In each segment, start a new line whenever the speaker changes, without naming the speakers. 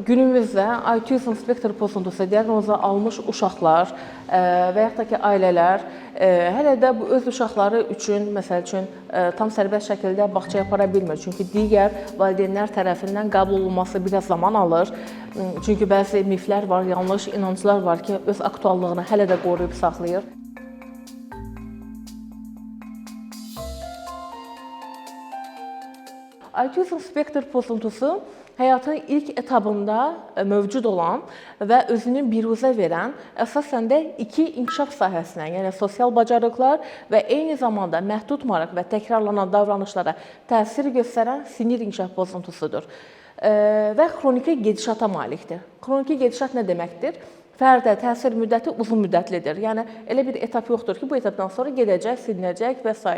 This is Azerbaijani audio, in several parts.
günümüzdə autizm spektr pozuntusu diaqnozu almış uşaqlar və yaxud da ki, ailələr hələ də bu öz uşaqları üçün, məsəl üçün, tam sərbəst şəkildə bağçaya apara bilmir. Çünki digər valideynlər tərəfindən qəbul olunması biraz zaman alır. Çünki bəzi miflər var, yanlış inanclar var ki, öz aktuallığını hələ də qoruyub saxlayır. Autizm spektr pozuntusu həyatın ilk etabında mövcud olan və özünü biruzə verən əsasən də iki inkişaf sahəsinə, yəni sosial bacarıqlar və eyni zamanda məhdud maraq və təkrarlanan davranışlara təsir göstərən sinir inkişaf pozuntusudur və xroniki gedişata malikdir. Xroniki gedişat nə deməkdir? Fərdə təsir müddəti uzun müddətlidir. Yəni elə bir etap yoxdur ki, bu etapdan sonra gedəcək, silinəcək və s.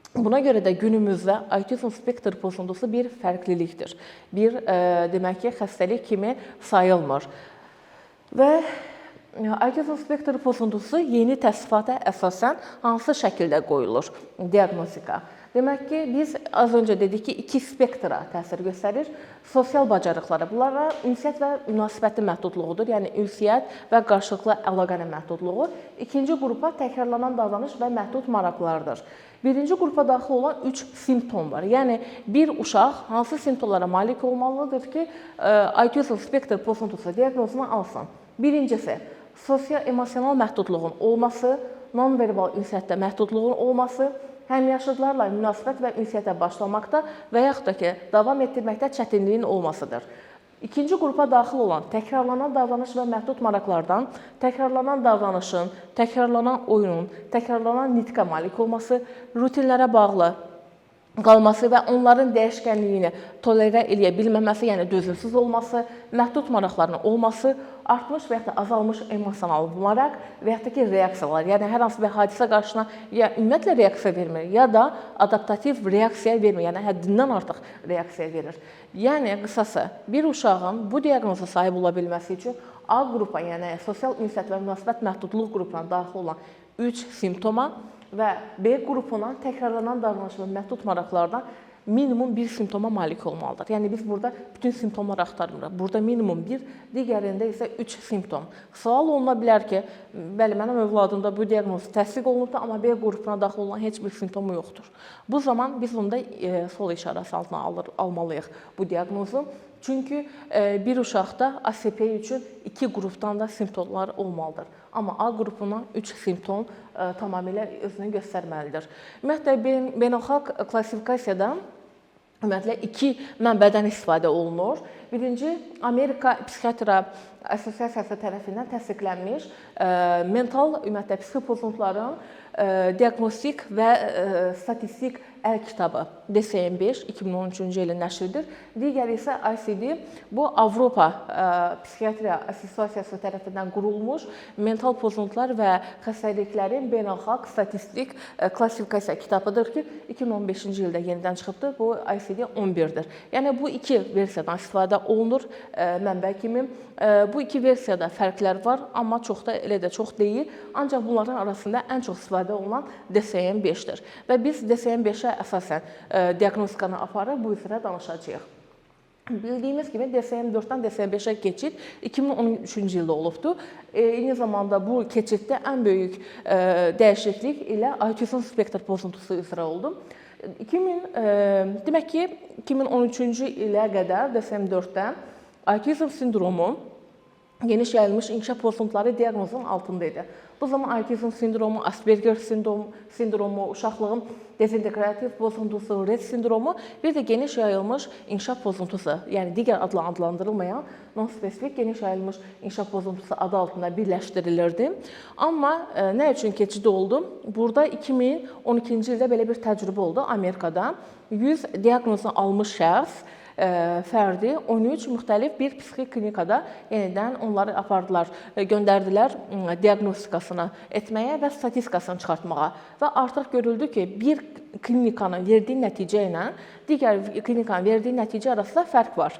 Buna görə də günümüzdə autizm spektr pozuntusu bir fərqlilikdir. Bir, demək ki, xəstəlik kimi sayılmır. Və autizm spektr pozuntusu yeni təsnifata əsasən hansı şəkildə qoyulur diaqnostika? Demək ki, biz az öncə dedik ki, iki spektra təsir göstərir. Sosial bacarıqlara, bunlara ünsiyyət və münasibətin məhdudluğudur, yəni ünsiyyət və qarşılıqlı əlaqənin məhdudluğu. İkinci qrupa təkrarlanan davranış və məhdud maraqlardır. Birinci qrupa daxil olan 3 simptom var. Yəni, bir uşaq hansı simptomlara malik olmalıdır ki, autizm spektr pozuntusu diaqnozunu alsın? Birincisi, sosial-emosional məhdudluğun olması, non-verbal ünsiyyətdə məhdudluğun olması, həmyaşıdlarla münasibət və ünsiyyətə başlamaqda və yaxud da ki, davam etdirməkdə çətinliyin olmasıdır. İkinci qrupa daxil olan təkrarlanan davranış və məhdud maraqlardan təkrarlanan davranışın, təkrarlanan oyunun, təkrarlanan nitqə malik olması, rutinlərə bağlı qalması və onların dəyişkənliyini tolerə eləyə bilməməsi, yəni dözümsüz olması, məhdud maraqlarının olması, artmış və yaxud da azalmış emosional maraq və yaxud da ki, reaksiyalar, yəni hər hansı bir hadisə qarşısına ya ümumiyyətlə reaksiya vermir, ya da adaptativ reaksiya vermir, yəni həddindən artıq reaksiya verir. Yəni, qısası, bir uşağın bu diaqnoza sahib ola bilməsi üçün A qrupa, yəni sosial ünsiyyət və münasibət məhdudluq qrupuna daxil olan 3 simptoma və B qrupuna təkrarlanan davranış və məhdud maraqlardan minimum bir simptoma malik olmalıdır. Yəni, biz burada bütün simptomları axtarmırıq. Burada minimum bir, digərində isə 3 simptom. Sual oluna bilər ki, bəli, mənim övladımda bu diaqnoz təsdiq olunubdur, amma B qrupuna daxil olan heç bir simptomu yoxdur. Bu zaman biz onda sol işarəsi altına almalıyıq bu diaqnozu. Çünki bir uşaqda ASP üçün 2 qrupdan da simptomlar olmalıdır. Amma A qrupuna 3 simptom tamamilə özünü göstərməlidir. Ümumiyyətlə, beynəlxalq klassifikasiyada ümumiyyətlə 2 mənbədən istifadə olunur. Birinci, Amerika Psixiatra Assosiasiyası tərəfindən təsdiqlənmiş mental, ümumiyyətlə, psixi pozuntuların diaqnostik və statistik əl kitabı DSM-5 2013-cü ilin nəşridir. Digəri isə ICD, bu Avropa Psixiatriya Assosiasiyası tərəfindən qurulmuş mental pozuntular və xəstəliklərin beynəlxalq statistik klassifikasiya kitabıdır ki, 2015-ci ildə yenidən çıxıbdır. Bu ICD-11-dir. Yəni, bu iki versiyadan istifadə olunur mənbə kimi. Bu iki versiyada fərqlər var, amma çox da elə də çox deyil. Ancaq bunların arasında ən çox istifadə olunan DSM-5-dir. Və biz DSM-5-ə əsasən diaqnostikanı aparıb bu üzrə danışacağıq. Bildiyimiz kimi DSM-4-dən DSM-5-ə keçid 2013-cü ildə olubdur. Eyni zamanda bu keçiddə ən böyük dəyişiklik ilə autizm spektr pozuntusu üzrə oldu. Demək ki, 2013-cü ilə qədər DSM-4-də autizm sindromu geniş yayılmış inkişaf pozuntuları diaqnozunun altında idi. Bu zaman autizm sindromu, Asperger sindromu, uşaqlığın dezintegrativ pozuntusu, Rett sindromu, bir də geniş yayılmış inkişaf pozuntusu, yəni digər adla adlandırılmayan non-spesifik geniş yayılmış inkişaf pozuntusu adı altında birləşdirilirdi. Amma nə üçün keçid oldu? Burada 2012-ci ildə belə bir təcrübə oldu Amerikada. 100 diaqnozunu almış şəxs fərdi 13 müxtəlif bir psixi klinikada yenidən onları apardılar, göndərdilər diaqnostikasını etməyə və statistikasını çıxartmağa. Və artıq görüldü ki, bir klinikanın verdiyi nəticə ilə digər klinikanın verdiyi nəticə arasında fərq var.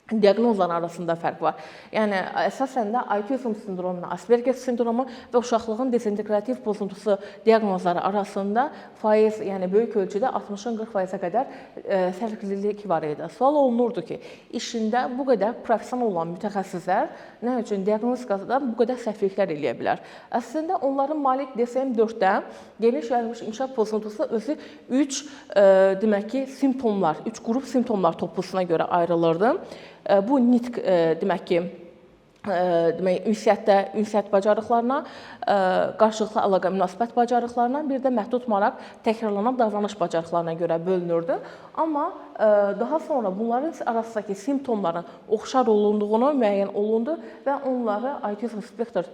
diaqnozlar arasında fərq var. Yəni əsasən də autizm sindromu, Asperger sindromu və uşaqlığın dezinteqrativ pozuntusu diaqnozları arasında faiz, yəni böyük ölçüdə 60-40%-ə qədər fərqlilik var idi. Sual olunurdu ki, işində bu qədər professional olan mütəxəssislər nə üçün diaqnostikada bu qədər səhvliklər eləyə bilər? Əslində onların malik DSM-4-də geniş yayılmış inkişaf pozuntusu özü 3 demək ki, simptomlar, 3 qrup simptomlar toplusuna görə ayrılırdı. Bu nitq demək ki, ünsiyyət bacarıqlarına, qarşılıqlı əlaqə münasibət bacarıqlarına, bir də məhdud maraq təkrarlanan davranış bacarıqlarına görə bölünürdü. Amma daha sonra bunların arasındakı simptomların oxşar olunduğunu müəyyən olundu və onları autizm spektr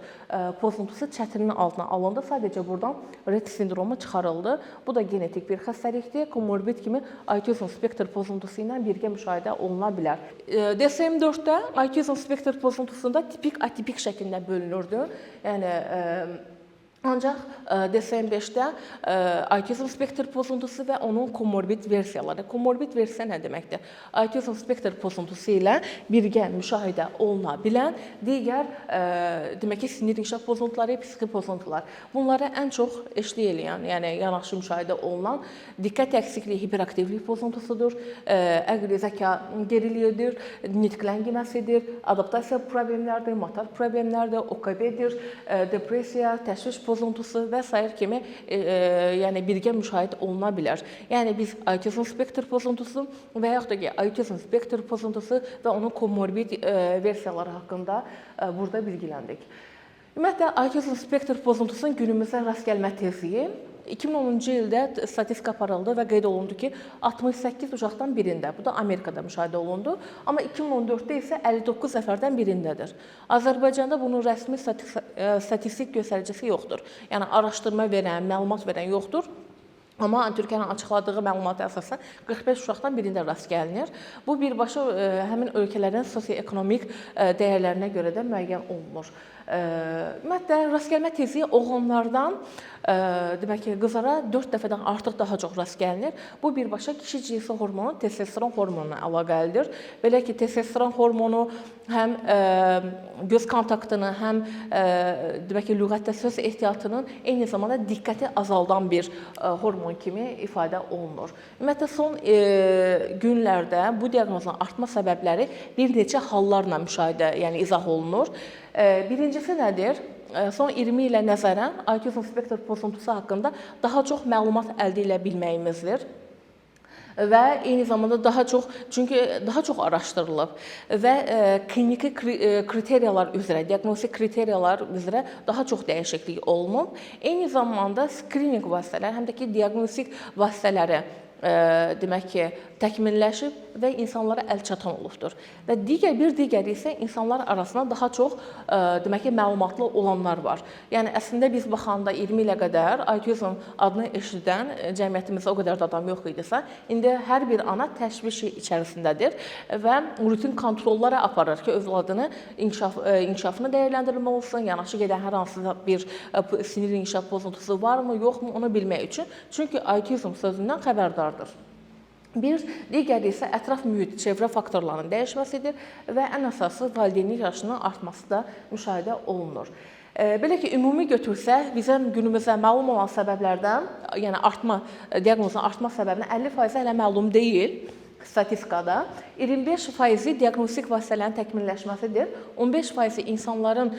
pozuntusu çətirinin altına alındı. Sadəcə buradan Rett sindromu çıxarıldı. Bu da genetik bir xəstəlikdir. Komorbid kimi autizm spektr pozuntusu ilə birgə müşahidə oluna bilər. DSM-4-də autizm spektr pozuntusunda tipik, atipik şəklində bölünürdü. Yəni ancaq DSM-5-də autizm spektr pozuntusu və onun komorbid versiyaları. Komorbid versiya nə deməkdir? Autizm spektr pozuntusu ilə birgə müşahidə oluna bilən digər demək ki, sinir inkişaf pozuntuları, psixi pozuntular. Bunlara ən çox eşlik eləyən, yəni yanaşı müşahidə olunan diqqət əksikliyi, hiperaktivlik pozuntusudur, əqli zəka geriliyidir, nitq ləngiməsidir, adaptasiya problemlərdir, motor problemlərdir, OKB-dir, depressiya, təşviş pozuntusu və s. kimi yəni birgə müşahidə oluna bilər. Yəni biz autizm spektr pozuntusu və yaxud da ki, autizm spektr pozuntusu və onun komorbid versiyaları haqqında burada bilgiləndik. Ümumiyyətlə, autizm spektr pozuntusunun günümüzdə rast gəlmə tezliyi 2010-cu ildə statistika aparıldı və qeyd olundu ki, 68 uşaqdan birində, bu da Amerikada müşahidə olundu, amma 2014-də isə 59 nəfərdən birindədir. Azərbaycanda bunun rəsmi statistik göstəricisi yoxdur. Yəni araşdırma verən, məlumat verən yoxdur. Amma Türkiyənin açıqladığı məlumata əsasən 45 uşaqdan birində rast gəlinir. Bu birbaşa həmin ölkələrin sosioekonomik dəyərlərinə görə də müəyyən olunur. Ümumiyyətlə, rast gəlmə tezliyi oğlanlardan demək ki, qızlara 4 dəfədən artıq daha çox rast gəlinir. Bu birbaşa kişi cinsi hormonu, testosteron hormonuna əlaqəlidir. Belə ki, testosteron hormonu həm göz kontaktını, həm demək ki, lüğətdə söz ehtiyatının eyni zamanda diqqəti azaldan bir hormon kimi ifadə olunur. Ümumiyyətlə, son günlərdə bu diaqnozun artma səbəbləri bir neçə hallarla müşahidə, yəni izah olunur. Birincisi nədir? Son 20 ilə nəzərən autizm spektr pozuntusu haqqında daha çox məlumat əldə edə bilməyimizdir. Və eyni zamanda daha çox araşdırılıb və kliniki kriteriyalar üzrə, diaqnostik kriteriyalar üzrə daha çox dəyişiklik olunub. Eyni zamanda skrininq vasitələri, həm də ki, diaqnostik vasitələri demək ki, təkmilləşib və insanlara əlçatan olubdur. Və bir digəri isə insanlar arasında daha çox demək ki, məlumatlı olanlar var. Yəni əslində biz baxanda 20 ilə qədər autizm adını eşidən cəmiyyətimizdə o qədər də adam yox idisə, indi hər bir ana təşviş içərisindədir və rutin kontrollara aparır ki, övladını inkişafını dəyərləndirmə olsun, yanaşı gedən hər hansısa bir sinir inkişaf pozuntusu varmı, yoxmu, onu bilmək üçün. Çünki autizm sözündən xəbərdardır. Bir digəri isə ətraf mühit, çevrə faktorlarının dəyişməsidir və ən əsası valideynlik yaşının artması da müşahidə olunur. Belə ki, ümumi götürsək, bizim günümüzdə məlum olan səbəblərdən, yəni diaqnozun artma səbəbinin 50% hələ məlum deyil statistikada. 25% diaqnostik vasitələrin təkmilləşməsidir, 15% insanların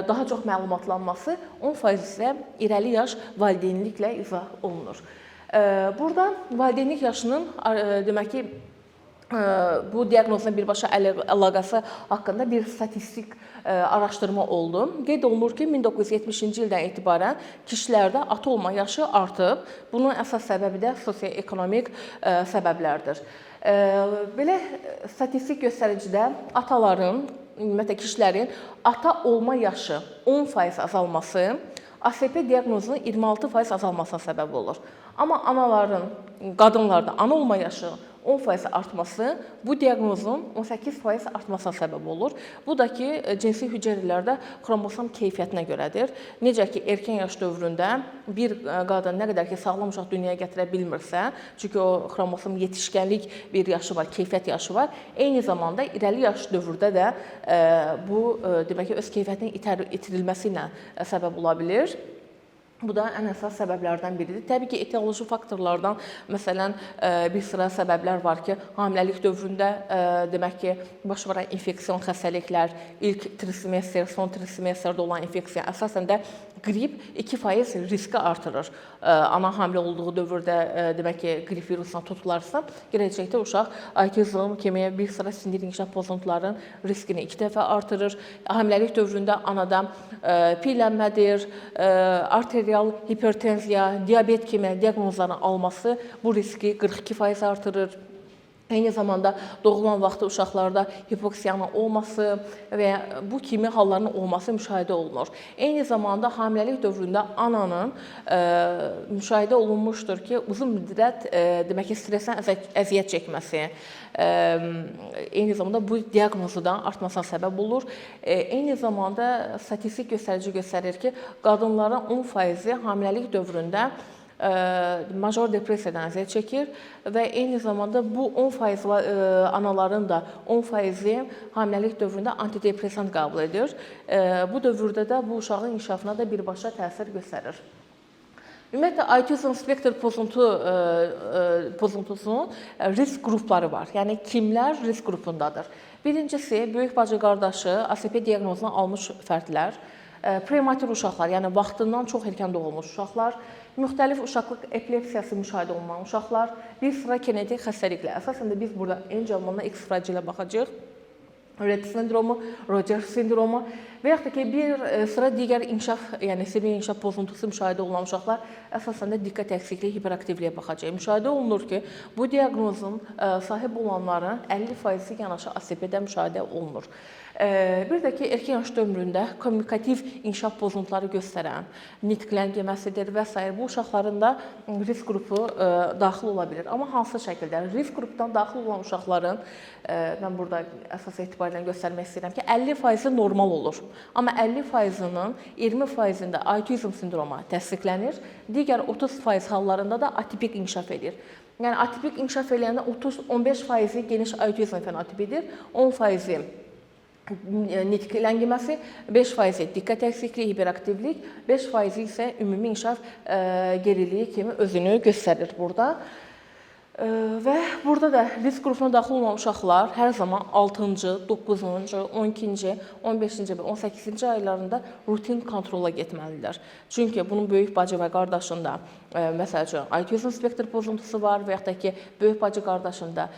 daha çox məlumatlanması, 10% isə irəli yaş valideynliklə izah olunur. Burada valideynlik yaşının demək ki, bu diaqnozla birbaşa əlaqəsi haqqında bir statistik araşdırma oldu. Qeyd olunur ki, 1970-ci ildən etibarən kişilərdə ata olma yaşı artıb. Bunun əsas səbəbi də sosioekonomik səbəblərdir. Belə statistik göstəricidə ataların, ümumiyyətlə kişilərin ata olma yaşı 10% azalması, ASP diaqnozunun 26% azalmasına səbəb olur. Amma anaların, qadınlarda ana olma yaşı 10% artması bu diaqnozun 18% artmasına səbəb olur. Bu da ki, cinsi hüceyrələrdə xromosom keyfiyyətinə görədir. Necə ki, erkən yaş dövründə bir qadın nə qədər ki, sağlam uşaq dünyaya gətirə bilmirsə, çünki o xromosom yetişkənlik bir yaşı var, keyfiyyət yaşı var. Eyni zamanda irəli yaş dövrdə də bu demək ki, öz keyfiyyətinin itirilməsi ilə səbəb ola bilir. Bu da ən əsas səbəblərdən biridir. Təbii ki, etioloji faktorlardan, məsələn, bir sıra səbəblər var ki, hamiləlik dövründə demək ki, baş verən infeksion xəstəliklər, ilk trimestr, son trimestrdə olan infeksiya, əsasən də qrip 2% riski artırır. Ana hamilə olduğu dövrdə demək ki, qrip virusuna tutularsa, gələcəkdə uşaq autizm kimi bir sıra sinir inkişaf pozuntularının riskini 2 dəfə artırır. Hamiləlik dövründə anada piyələnmədir, arterial hipertenziya, diabet kimi diaqnozların alması bu riski 42% artırır. Eyni zamanda doğulan vaxtı uşaqlarda hipoksiyanın olması və bu kimi halların olması müşahidə olunur. Eyni zamanda hamiləlik dövründə ananın müşahidə olunmuşdur ki, uzun müddət demək ki, stressdən əziyyət çəkməsi, eyni zamanda bu diaqnozudan artmasına səbəb olur. Eyni zamanda statistik göstərici göstərir ki, qadınların 10% hamiləlik dövründə major depressiyadan əziyyət çəkir və eyni zamanda bu 10% anaların da 10% hamiləlik dövründə antidepressant qəbul edir. Bu dövrdə də bu uşağın inkişafına da birbaşa təsir göstərir. Ümumiyyətlə, autizm spektr pozuntusunun risk qrupları var. Yəni, kimlər risk qrupundadır? Birincisi, böyük bacı qardaşı ASP diaqnozunu almış fərdlər, prematur uşaqlar, yəni vaxtından çox erkən doğulmuş uşaqlar, müxtəlif uşaqlıq epilepsiyası müşahidə olunan uşaqlar, bir sıra genetik xəstəliklər. Əsasən də biz burada Angelman'la X fracilə baxacağıq. Rett sindromu, Rogers sindromu və yaxud da ki, bir sıra digər inkişaf, yəni sinir inkişaf pozuntusu müşahidə olunan uşaqlar əsasən də diqqət əksikliyi, hiperaktivliyə baxacaq. Müşahidə olunur ki, bu diaqnozun sahib olanların 50% yanaşı ASP-də müşahidə olunur. Bir də ki, erkən yaş dövründə kommunikativ inkişaf pozuntuları göstərən, nitq ləngiməsidir və s. bu uşaqların da risk qrupu daxil ola bilir. Amma hansı şəkildə? Risk qrupdan daxil olan uşaqların, mən burada əsas etibarıyla göstərmək istəyirəm ki, 50% normal olur. Amma 50%-nin 20%-də autizm sindromu təsdiqlənir, digər 30% hallarında da atipik inkişaf edir. Yəni, atipik inkişaf edəndə 15% geniş autizm fenotipidir, 10% nitq ləngiməsi, 5% diqqət əksikliyi, hiperaktivlik, 5% isə ümumi inkişaf geriliyi kimi özünü göstərir burada. Və burada da risk qrupuna daxil olan uşaqlar hər zaman 6-cı, 9-cu, 12-ci, 15-ci və 18-ci aylarında rutin kontrola getməlidirlər. Çünki bunun böyük bacı və qardaşında, məsəl üçün, autizm spektr pozuntusu var və yaxud da ki, böyük bacı qardaşında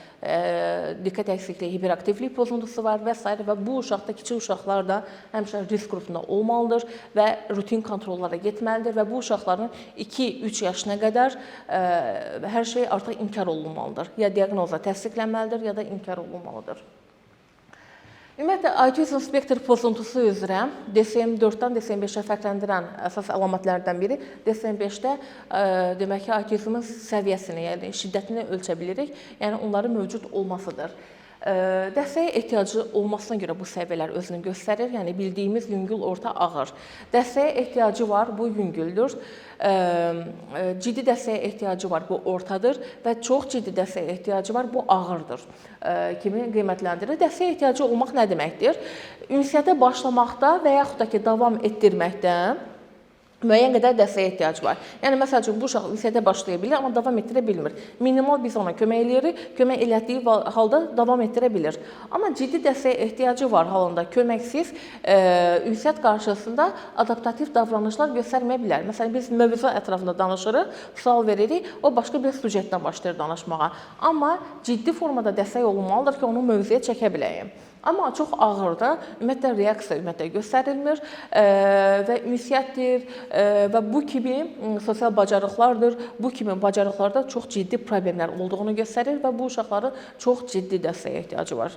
diqqət əksikliyi, hiperaktivlik pozuntusu var və s. və bu uşaqda, kiçik uşaqlar da həmişə risk qrupunda olmalıdır və rutin kontrollara getməlidir və bu uşaqların 2-3 yaşına qədər hər şey artıq inkar olunmalıdır. Ya diaqnozla təsdiqlənməlidir, ya da inkar olunmalıdır. Ümumiyyətlə, autizm spektr pozuntusu üzrə DSM-4-dən DSM-5-ə fərqləndirən əsas əlamətlərdən biri DSM-5-də demək ki, autizmin səviyyəsini, yəni şiddətini ölçə bilirik, yəni onların mövcud olmasıdır. Dəstəyə ehtiyacı olmasına görə bu səviyyələr özünü göstərir, yəni bildiyimiz yüngül, orta, ağır. Dəstəyə ehtiyacı var, bu yüngüldür. Ciddi dəstəyə ehtiyacı var, bu ortadır və çox ciddi dəstəyə ehtiyacı var, bu ağırdır kimi qiymətləndirilir. Dəstəyə ehtiyacı olmaq nə deməkdir? Ünsiyyətə başlamaqda və yaxud da ki, davam etdirməkdə müəyyən qədər dəstəyə ehtiyac var. Yəni, məsəl üçün, bu uşaq ünsiyyətə başlaya bilir, amma davam etdirə bilmir. Minimal biz ona kömək eləyirik, kömək elətdiyi halda davam etdirə bilir. Amma ciddi dəstəyə ehtiyacı var halında köməksiz ünsiyyət qarşısında adaptativ davranışlar göstərməyə bilər. Məsələn, biz mövzu ətrafında danışırıq, sual veririk, o başqa bir sujetdən başlayır danışmağa. Amma ciddi formada dəstək olunmalıdır ki, onu mövzuya çəkə biləyim. Amma çox ağırda, ümumiyyətlə, reaksiya göstərilmir və ünsiyyətdir və bu kimi sosial bacarıqlardır. Bu kimi bacarıqlarda çox ciddi problemlər olduğunu göstərir və bu uşaqların çox ciddi dəstəyə ehtiyacı var.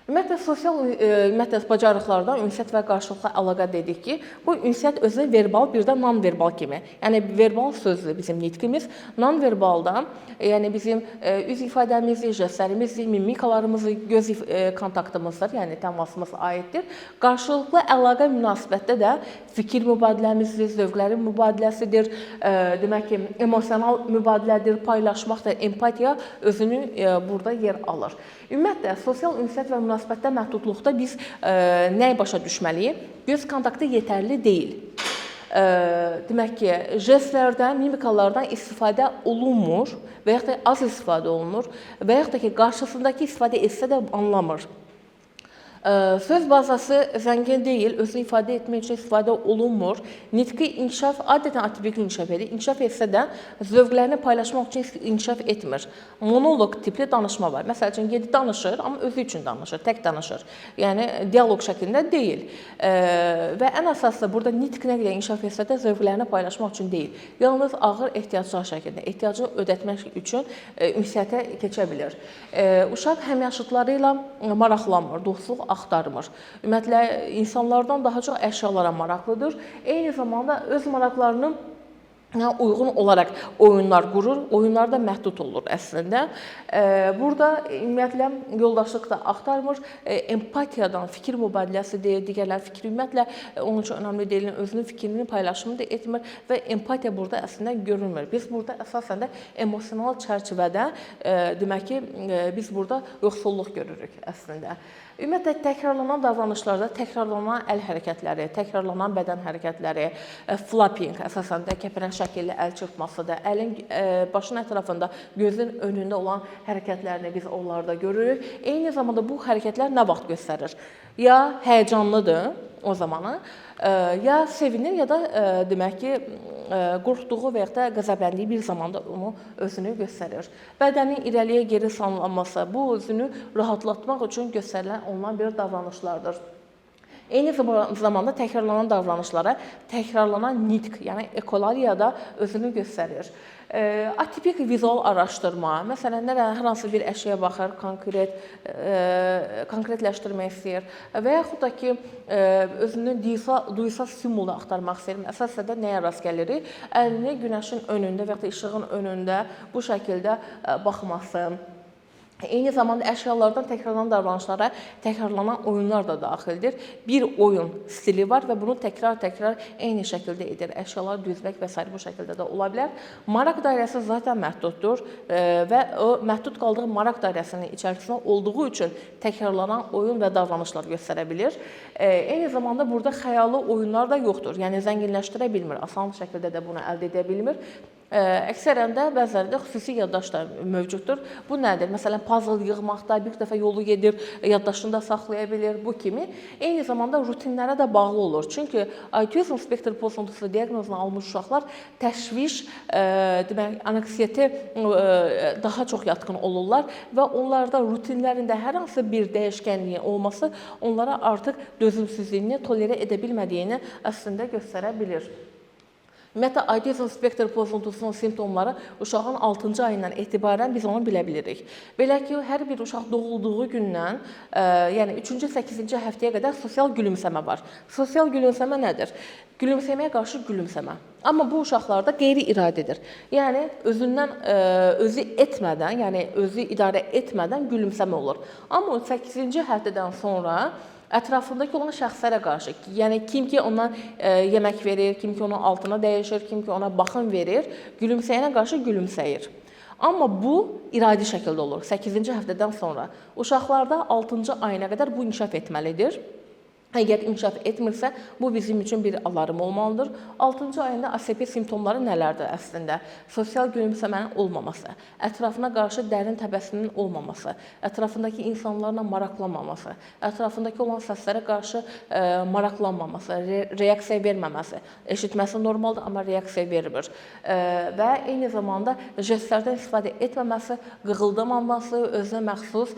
Ümumiyyətlə bacarıqlardan ünsiyyət və qarşılıqlı əlaqə dedik ki, bu ünsiyyət özü verbal, bir də non-verbal kimi. Yəni verbal sözdür bizim nitqimiz, non-verbalda, yəni bizim üz ifadəmizdir, jestlərimizdir, mimikalarımızdır, göz kontaktımızdır, yəni təmasımız aiddir. Qarşılıqlı əlaqə münasibətdə də fikir mübadiləmizdir, zövqlərin mübadiləsidir, demək ki, emosional mübadilədir, paylaşmaqdır, empatiya özünü burada yer alır. Ümumiyyətlə, sosial ünsiyyət və münasibətdə məhdudluqda biz nəyi başa düşməliyik? Göz kontaktı yetərli deyil. Demək ki, jestlərdən, mimikalardan istifadə olunmur və yaxud da az istifadə olunur və yaxud da ki, qarşısındakı istifadə etsə də anlamır. Söz bazası zəngin deyil, özünü ifadə etmək üçün istifadə olunmur. Nitqi inkişaf adətən atipik inkişaf edir. İnkişaf etsə də zövqlərini paylaşmaq üçün inkişaf etmir. Monoloq tipli danışma var. Məsəl üçün, gedib danışır, amma özü üçün danışır, tək danışır. Yəni, dialoq şəklində deyil. Və ən əsaslı, burada nitq nə qədər inkişaf etsə də zövqlərini paylaşmaq üçün deyil. Yalnız ağır ehtiyaclar şəklində, ehtiyacını ödətmək üçün ünsiyyətə keçə bilir. Uşaq həmyaşıtları ilə maraqlanmır, dostluq axtarmır. Ümumiyyətlə, insanlardan daha çox əşyalara maraqlıdır. Eyni zamanda öz maraqlarının uyğun olaraq oyunlar qurur, oyunlar da məhdud olur əslində. Burada ümumiyyətlə yoldaşlıq da axtarmır, empatiyadan, fikir mübadiləsidir, digərlər fikri ümumiyyətlə onun üçün önəmli deyil, özünün fikrini paylaşımı da etmir və empatiya burada əslində görünmür. Biz burada əsasən də emosional çərçivədə, demək ki, biz burada yoxsulluq görürük əslində. Ümumiyyətlə, təkrarlanan davranışlarda təkrarlanan əl hərəkətləri, təkrarlanan bədən hərəkətləri, flapping, əsasən də kəpənək şəkilli əl çırpmasıdır. Əlin başın ətrafında, gözün önündə olan hərəkətlərini biz onlarda görürük. Eyni zamanda bu hərəkətlər nə vaxt göstərir? Ya həyəcanlıdır o zamanı, ya sevinir, ya da demək ki, qorxduğu və ya da qəzəbləndiyi bir zamanda onu özünü göstərir. Bədənin irəliyə geri sallanması, bu özünü rahatlatmaq üçün göstərilən olunan bir davranışlardır. Eyni zamanda təkrarlanan davranışlara təkrarlanan nitq, yəni ekolalia da özünü göstərir. Atipik vizual araşdırma, məsələn, hər hansı bir əşyaya baxır, konkretləşdirmək istəyir və yaxud da ki, özünün duysal stimulu axtarmaq istəyir. Əsasən də nəyə rast gəlirik? Əlini günəşin önündə və ya da işığın önündə bu şəkildə baxması. Eyni zamanda əşyalardan təkrarlanan davranışlara təkrarlanan oyunlar da daxildir. Bir oyun stili var və bunu təkrar-təkrar eyni şəkildə edir. Əşyaları düzmək və s. bu şəkildə də ola bilər. Maraq dairəsi zaten məhduddur və o məhdud qaldığı maraq dairəsinin içərisində olduğu üçün təkrarlanan oyun və davranışlar göstərə bilir. Eyni zamanda burada xəyalı oyunlar da yoxdur. Yəni zənginləşdirə bilmir, asan şəkildə də bunu əldə edə bilmir. Əksərən də bəzilərində xüsusi yaddaş da mövcuddur. Bu nədir? Məsələn, puzzle yığmaqda bir dəfə yolu gedir, yaddaşında saxlaya bilir, bu kimi. Eyni zamanda rutinlərə də bağlı olur. Çünki autizm spektr pozuntusu diaqnozunu almış uşaqlar təşviş, demək, anksiyete daha çox yatqın olurlar və onlarda rutinlərində hər hansı bir dəyişkənliyin olması onlara artıq dözümsüzlüyünü tolerə edə bilmədiyini əslində göstərə bilir. Ümumiyyətlə, autizm spektr pozuntusunun simptomları uşağın 6-cı ayından etibarən biz onu bilə bilirik. Belə ki, hər bir uşaq doğulduğu gündən, yəni 3-cü, 8-ci həftəyə qədər sosial gülümsəmə var. Sosial gülümsəmə nədir? Gülümsəməyə qarşı gülümsəmə. Amma bu uşaqlarda qeyri-iradidir. Yəni, özü etmədən, yəni özü idarə etmədən gülümsəmə olur. Amma 8-ci həftədən sonra ətrafındakı olan şəxslərə qarşı, yəni kim ki ona yemək verir, kim ki onun altına dəyişir, kim ki ona baxım verir, gülümsəyənə qarşı gülümsəyir. Amma bu iradi şəkildə olur 8-ci həftədən sonra. Uşaqlarda 6-cı ayına qədər bu inkişaf etməlidir. Əgər inkişaf etmirsə, bu bizim üçün bir alarm olmalıdır. 6-cı ayında ASP simptomları nələrdir əslində? Sosial gülümsəmənin olmaması, ətrafına qarşı dərin təbəssümün olmaması, ətrafındakı insanlarla maraqlanmaması, ətrafındakı olan səslərə qarşı maraqlanmaması, reaksiya verməməsi, eşitməsi normaldır, amma reaksiya vermir. Və eyni zamanda jestlərdən istifadə etməməsi, qığıldamaması, özünə məxsus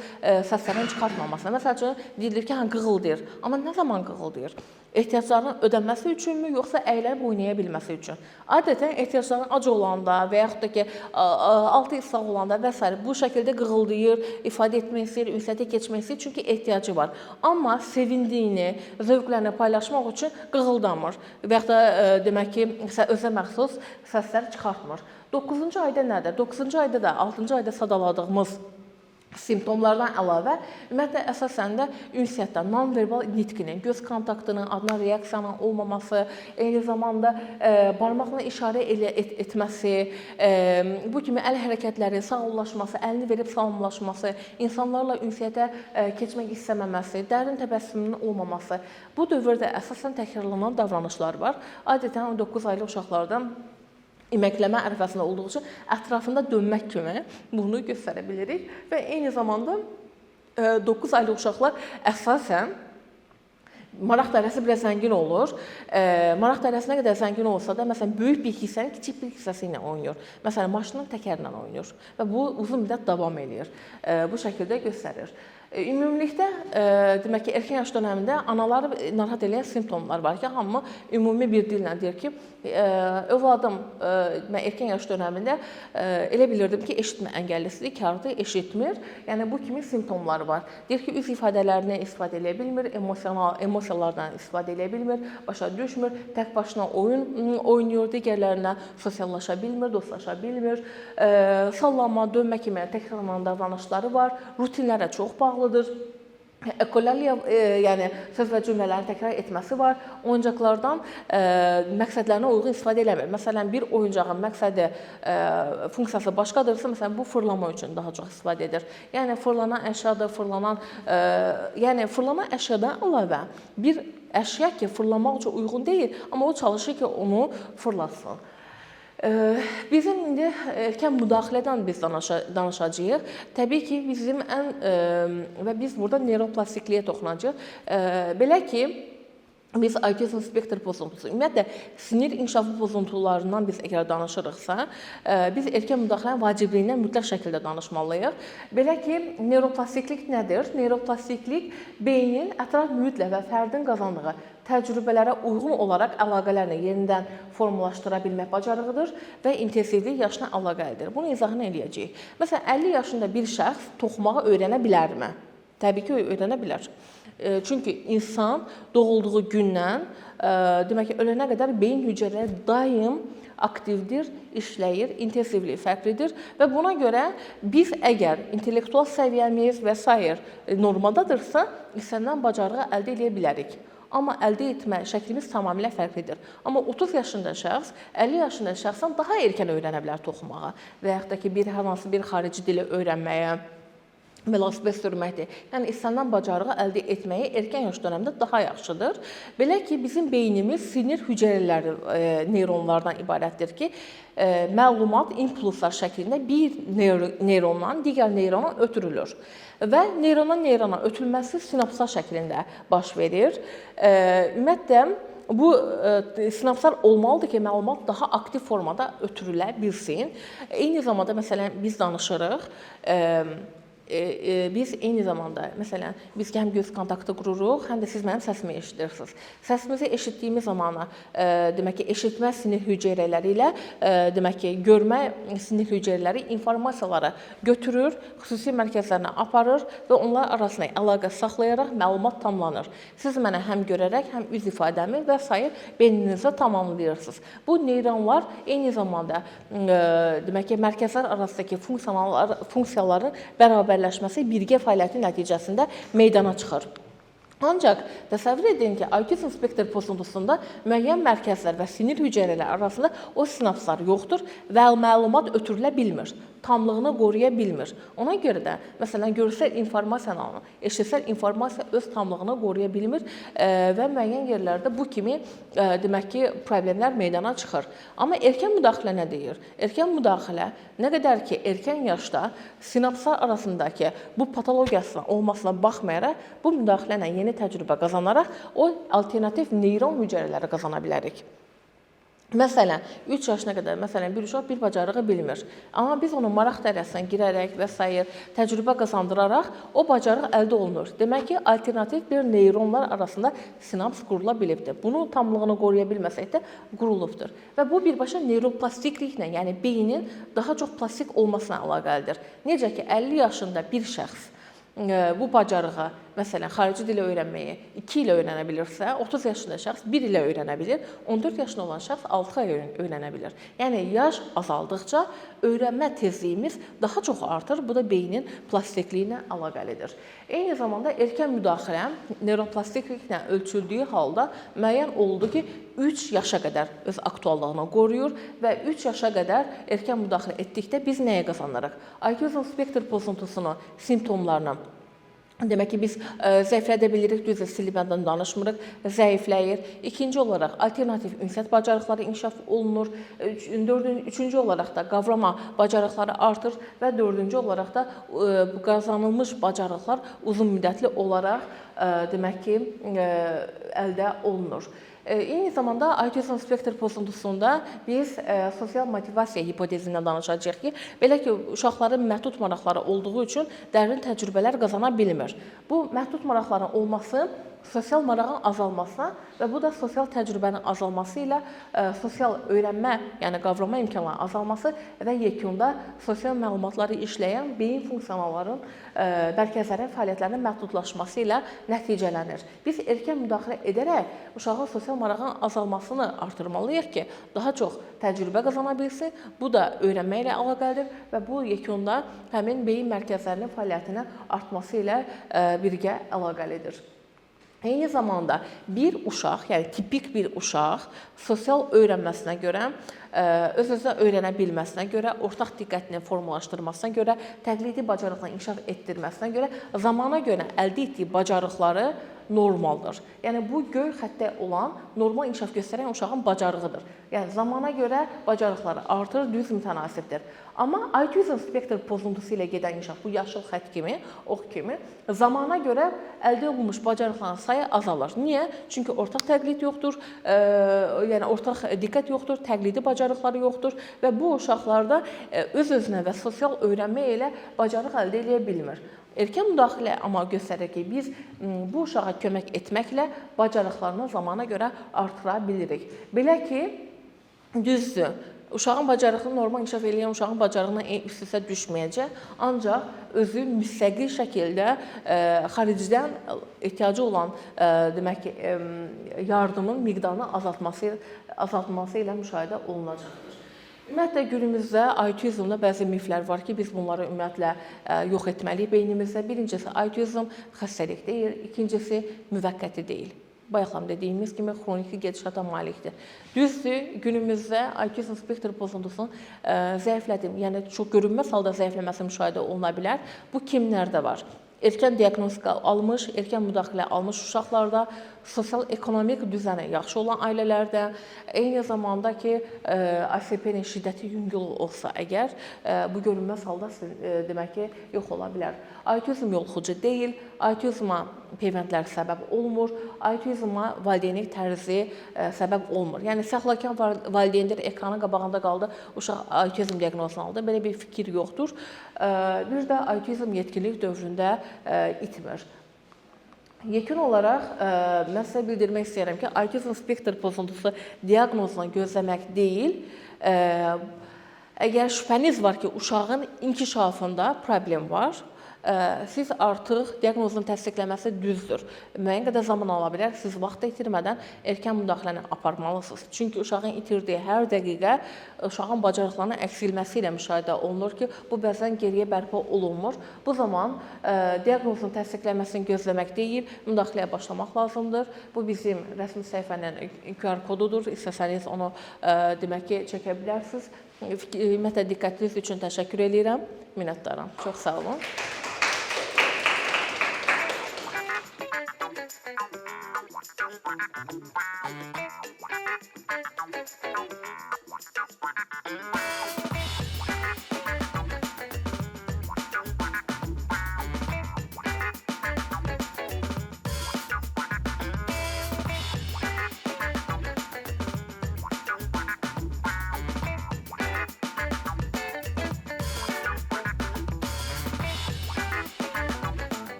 səslərin çıxartmaması. Məsəl üçün, deyilir ki, qığıldayır, amma nə zaman zaman qığıldayır? Ehtiyaclarının ödənməsi üçünmü, yoxsa əylənib oynaya bilməsi üçün? Adətən ehtiyacların ac olanda və yaxud da ki, altı ıslaq olanda və s. bu şəkildə qığıldayır, ifadə etmək istəyir, ünsiyyətə keçmək istəyir, çünki ehtiyacı var. Amma sevindiyini, zövqlərini paylaşmaq üçün qığıldamır və yaxud da demək ki, özə məxsus səslər çıxartmır. 9-cu ayda nədir? 9-cu ayda da 6-cı ayda sadaladığımız simptomlardan əlavə, ümumiyyətlə, əsasən də ünsiyyətdə non-verbal nitqinin, göz kontaktının, adına reaksiyanın olmaması, eyni zamanda barmaqla işarə etməsi, bu kimi əl hərəkətləri, sağollaşması, əlini verib salamlaşması, insanlarla ünsiyyətə keçmək istəməməsi, dərin təbəssümünün olmaması, bu dövrdə əsasən təkrarlanan davranışlar var. Adətən 9 aylı uşaqlardan əməkləmə ərəfəsində olduğu üçün ətrafında dönmək kimi bunu göstərə bilirik və eyni zamanda 9 aylı uşaqlar əsasən maraq dairəsi biraz zəngin olur. Maraq dairəsi nə qədər zəngin olsa da, məsələn, böyük bir hissənin kiçik bir hissəsi ilə oynayır. Məsələn, maşının təkərlə oynayır və bu uzun müddət davam edir. Bu şəkildə göstərir. Ümumilikdə, demək ki, erkən yaş dönəmində anaları narahat edən simptomlar var ki, hamı ümumi bir dillə deyir ki, övladım erkən yaş dönəmində elə bilirdim ki, eşitmə əngəllisidir, kardır, eşitmir. Yəni, bu kimi simptomlar var. Deyir ki, üz ifadələrindən istifadə edə bilmir, emosiyalardan istifadə edə bilmir, başa düşmür, tək başına oyun oynayır, digərlərinə sosiallaşa bilmir, dostlaşa bilmir, sallanma, dönmə kimi təkrarlanan davranışları var, rutinlərə çox bağlıdır. Ekolaliya, yəni söz və cümlələrin təkrar etməsi var. Oyuncaqlardan məqsədlərinə uyğun istifadə eləmir. Məsələn, bir oyuncağın məqsədi, funksiyası başqadırsa, məsələn, bu fırlama üçün daha çox istifadə edir. Yəni, fırlanan əşyadır, fırlanan əşyadan əlavə bir əşya ki, fırlamaq üçün uyğun deyil, amma o çalışır ki, onu fırlasın. Bizim indi erkən müdaxilədən biz danışacağıq. Təbii ki, bizim və biz burada neuroplastikliyə toxunacağıq. Belə ki, biz autizm spektr pozuntusu, ümumiyyətlə, sinir inkişafı pozuntularından biz əgər danışırıqsa, biz erkən müdaxilənin vacibliyindən mütləq şəkildə danışmalıyıq. Belə ki, neuroplastiklik nədir? Neuroplastiklik beynin ətraf mühitlə və fərdin qazandığı təcrübələrə uyğun olaraq əlaqələrini yenidən formalaşdıra bilmək bacarığıdır və intensivlik yaşına əlaqəlidir. Bunu izahını eləyəcəyik. Məsələn, 50 yaşında bir şəxs toxumağı öyrənə bilərmi? Təbii ki, öyrənə bilər. Çünki insan doğulduğu gündən, demək ki, ölənə qədər beyin hüceyrələri daim aktivdir, işləyir, intensivliyi fərqlidir və buna görə biz əgər intellektual səviyyəmiz və s. normadadırsa, istənilən bacarığı əldə edə bilərik. Amma əldə etmə şəklimiz tamamilə fərqlidir. Amma 30 yaşında şəxs, 50 yaşında şəxsdən daha erkən öyrənə bilər toxumağa və yaxud da ki, hər hansı bir xarici dili öyrənməyə, velosiped sürməkdir. Yəni, istənilən bacarığı əldə etməyi erkən yaş dönəmdə daha yaxşıdır. Belə ki, bizim beynimiz sinir hüceyrələri neyronlardan ibarətdir ki, məlumat impulslar şəklində bir neyrondan digər neyrona ötürülür. Və neyrondan neyrona ötürülməsi sinapslar şəklində baş verir. Ümumiyyətlə, bu sinapslar olmalıdır ki, məlumat daha aktiv formada ötürülə bilsin. Eyni zamanda, məsələn, biz danışırıq, biz eyni zamanda, məsələn, biz həm göz kontaktı qururuq, həm də siz mənim səsimi eşidirsiniz. Səsimizi eşitdiyimiz zamanı, demək ki, eşitmə sinir hüceyrələri ilə, demək ki, görmə sinir hüceyrələri informasiyaları götürür, xüsusi mərkəzlərinə aparır və onlar arasında əlaqə saxlayaraq məlumat tamamlanır. Siz mənə həm görərək, həm üz ifadəmi və s. beyninizə tamamlayırsınız. Bu neyronlar eyni zamanda, demək ki, mərkəzlər arasındakı funksiyaların bərabərləşməsi birgə fəaliyyətin nəticəsində meydana çıxır. Ancaq təsəvvür edin ki, autizm spektr pozuntusunda müəyyən mərkəzlər və sinir hüceyrələri arasında o sinapslar yoxdur və məlumat ötürülə bilmir, tamlığını qoruya bilmir. Ona görə də, məsələn, görsəl informasiyanı, eşitsəl informasiya öz tamlığını qoruya bilmir və müəyyən yerlərdə bu kimi, demək ki, problemlər meydana çıxır. Amma erkən müdaxilə nə deyir? Erkən müdaxilə nə qədər ki, erkən yaşda sinapslar arasındakı bu patologiyasına olmasına baxmayaraq, bu müdaxilə ilə yeni təcrübə qazanaraq o alternativ neyron hüceyrələri qazana bilərik. Məsələn, 3 yaşına qədər bir uşaq bir bacarığı bilmir. Amma biz onun maraq dərəsinə girərək və s. təcrübə qazandıraraq o bacarıq əldə olunur. Demək ki, alternativ bir neyronlar arasında sinaps qurula bilibdir. Bunun tamlığını qoruya bilməsək də qurulubdur. Və bu birbaşa neyroplastikliklə, yəni beynin daha çox plastik olmasına əlaqəlidir. Necə ki, 50 yaşında bir şəxs bu bacarığı, məsələn, xarici dili öyrənməyi 2 ilə öyrənə bilirsə, 30 yaşında şəxs 1 ilə öyrənə bilir, 14 yaşında olan şəxs 6 ay öyrənə bilir. Yəni, yaş azaldıqca öyrənmə tezliyimiz daha çox artır. Bu da beynin plastikliyinə əlaqəlidir. Eyni zamanda erkən müdaxilə neyroplastikliklə ölçüldüyü halda müəyyən oldu ki, 3 yaşa qədər öz aktuallığını qoruyur və 3 yaşa qədər erkən müdaxilə etdikdə biz nəyə qazanırıq? Autizm spektr pozuntusunu, simptomlarını demək ki, biz zəiflədə bilirik, düzdür, silmədən danışmırıq, zəifləyir. İkinci olaraq, alternativ ünsiyyət bacarıqları inkişaf olunur. Üçüncü olaraq da qavrama bacarıqları artır və dördüncü olaraq da qazanılmış bacarıqlar uzun müddətli olaraq demək ki, əldə olunur. Eyni zamanda autizm spektr pozuntusunda biz sosial motivasiya hipotezindən danışacağıq ki, belə ki, uşaqların məhdud maraqları olduğu üçün dərin təcrübələr qazana bilmir. Bu məhdud maraqların olması sosial marağın azalmasına və bu da sosial təcrübənin azalması ilə sosial öyrənmə, yəni qavrama imkanlarının azalması və yekunda sosial məlumatları işləyən beyin funksionalların, mərkəzlərin fəaliyyətlərinin məhdudlaşması ilə nəticələnir. Biz erkən müdaxilə edərək uşağın sosial marağın azalmasını artırmalıyıq ki, daha çox təcrübə qazana bilsin. Bu da öyrənmə ilə əlaqəlidir və bu yekunda həmin beyin mərkəzlərinin fəaliyyətinin artması ilə birgə əlaqəlidir. Eyni zamanda bir uşaq, yəni tipik bir uşaq sosial öyrənməsinə görə, öz-özünə öyrənə bilməsinə görə, ortaq diqqətini formalaşdırmasına görə, təqlidi bacarıqla inkişaf etdirməsinə görə, zamana görə əldə etdiyi bacarıqları normaldır. Yəni, bu göy xəttə olan normal inkişaf göstərən uşağın bacarığıdır. Yəni, zamana görə bacarıqları artır, düz mütənasibdir. Amma autizm spektr pozuntusu ilə gedən inkişaf, bu yaşıl xətt kimi, ox kimi, zamana görə əldə olunmuş bacarıqların sayı azalır. Niyə? Çünki ortaq təqlid yoxdur, yəni ortaq diqqət yoxdur, təqlidi bacarıqları yoxdur və bu uşaqlarda öz-özünə və sosial öyrənmə ilə bacarıq əldə edə bilmir. Erkən müdaxilə amma göstərir ki, biz bu uşağa kömək etməklə bacarıqlarını zamana görə artıra bilirik. Belə ki, düzdür, uşağın bacarıqını normal inkişaf edən uşağın bacarığına üst-üstə düşməyəcək, ancaq özü müstəqil şəkildə xaricdən ehtiyacı olan demək ki, yardımın miqdarını azaltması ilə müşahidə olunacaqdır. Ümumiyyətlə, günümüzdə autizmda bəzi miflər var ki, biz bunları ümumiyyətlə yox etməliyik beynimizdə. Birincisi, autizm xəstəlik deyil, ikincisi, müvəqqəti deyil. Bayaqlam dediyimiz kimi, xroniki gedişata malikdir. Düzdür, günümüzdə autizm spektr pozuntusunun zəiflədim, yəni çox görünməz halda zəifləməsi müşahidə oluna bilər. Bu kimlərdə var? Erkən diaqnostika almış, erkən müdaxilə almış uşaqlarda, sosial-ekonomik düzəni yaxşı olan ailələrdə, eyni zamanda ki, ASP-nin şiddəti yüngül olsa əgər, bu görünməz halda demək ki, yox ola bilər. Autizm yoluxucu deyil, autizma peyvəndlər səbəb olmur, autizma valideynlik tərzi səbəb olmur. Yəni, səhlakar valideynlər ekranın qabağında qaldı, uşaq autizm diaqnozunu aldı, belə bir fikir yoxdur. Bir də autizm yetkinlik dövründə itmir. Yekun olaraq, mən sizə bildirmək istəyirəm ki, autizm spektr pozuntusu diaqnozunu gözləmək deyil, əgər şübhəniz var ki, uşağın inkişafında problem var, siz artıq diaqnozun təsdiqləməsi düzdür. Müəyyən qədər zaman ala bilər, siz vaxt itirmədən erkən müdaxiləni aparmalısınız. Çünki uşağın itirdiyi hər dəqiqə uşağın bacarıqlarının əksilməsi ilə müşahidə olunur ki, bu bəzən geriyə bərpa olunmur. Bu zaman diaqnozun təsdiqlənməsini gözləmək deyil, müdaxiləyə başlamaq lazımdır. Bu bizim rəsmi səhifənin QR kodudur, istəsəniz onu demək ki, çəkə bilərsiniz. Ümumiyyətlə, diqqətiniz üçün təşəkkür edirəm, minnətdaram. Çox sağ olun.